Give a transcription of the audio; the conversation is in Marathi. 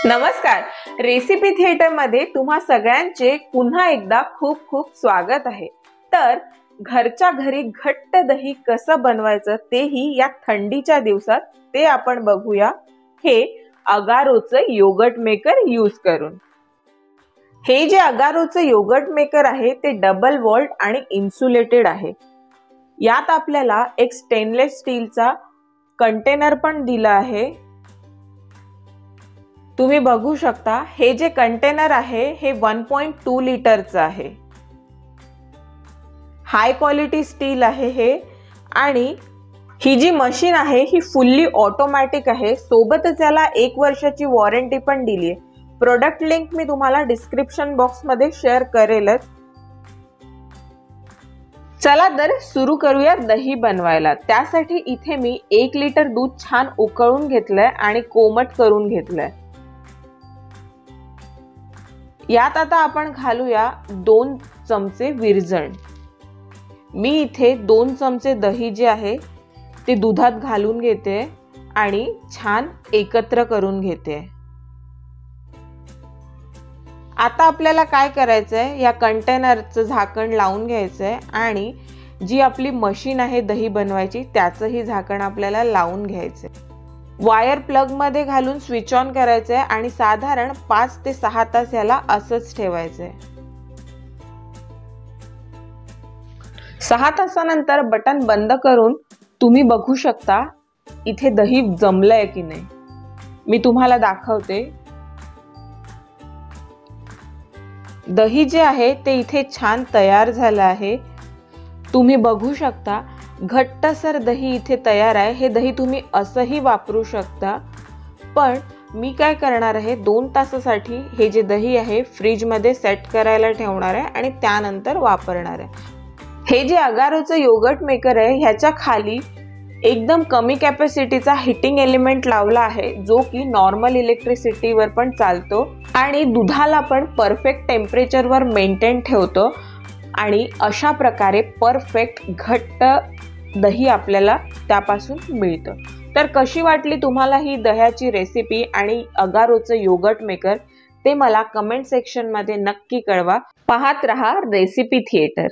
नमस्कार, रेसिपी थिएटर मध्ये तुम्हा सगळ्यांचे पुन्हा एकदा खूप खूप स्वागत आहे। तर घरच्या घरी घट्ट दही कसं बनवायचं तेही या थंडीच्या दिवसात ते आपण बघूया हे अगारोचं योगर्ट मेकर यूज करून। हे जे अगारोचं योगर्ट मेकर आहे ते डबल वॉल्ड आणि इन्सुलेटेड आहे। यात आपल्याला एक स्टेनलेस स्टीलचा कंटेनर पण दिला आहे। तुम्ही बघू शकता हे जे कंटेनर आहे हे 1.2 लिटरचं आहे। हाय क्वालिटी स्टील आहे हे आणि ही जी मशीन आहे ही फुल्ली ऑटोमॅटिक आहे। सोबतच याला 1 वर्षाची वॉरंटी पण दिली आहे। प्रोडक्ट लिंक मी तुम्हाला डिस्क्रिप्शन बॉक्स मध्ये शेअर करेलच। चला तर सुरू करूया दही बनवायला। त्यासाठी इथे मी 1 लिटर दूध छान उकळून घेतलंय आणि कोमट करून घेतलंय। यात आता आपण घालूया 2 चमचे विरजण। मी इथे 2 चमचे दही जे आहे ते दुधात घालून घेते आणि छान एकत्र करून घेते। आता आपल्याला काय करायचंय, या कंटेनरचं झाकण लावून घ्यायचंय आणि जी आपली मशीन आहे दही बनवायची त्याचंही झाकण आपल्याला लावून घ्यायचंय। वायर प्लग मध्ये घालून स्विच ऑन करायचंय आणि साधारण 5 ते 6 तास याला असंच ठेवायचंय। 6 तासानंतर बटन बंद करून तुम्ही बघू शकता इथे दही जमलंय की नाही। मी तुम्हाला दाखवते। दही जे आहे ते इथे छान तयार झालं आहे। तुम्ही बघू शकता घट्टसर दही इथे तयार आहे। हे दही तुम्ही असंही वापरू शकता, पण मी काय करणार आहे 2 तासासाठी हे जे दही आहे फ्रीज मध्ये सेट करायला ठेवणार आहे आणि त्यानंतर वापरणार आहे। हे जे अगारोचं योगर्ट मेकर आहे ह्याच्या खाली एकदम कमी कॅपॅसिटीचा हीटिंग एलिमेंट लावला आहे जो की नॉर्मल इलेक्ट्रिसिटीवर पण चालतो आणि दुधाला पण परफेक्ट टेम्परेचरवर मेंटेन ठेवतो आणि अशा प्रकारे परफेक्ट घट्ट दही आपल्याला त्यापासून मिळतं। तर कशी वाटली तुम्हाला ही दह्याची रेसिपी आणि अगारोचं योगर्ट मेकर ते मला कमेंट सेक्शन मध्ये नक्की कळवा। पाहत रहा रेसिपी थिएटर।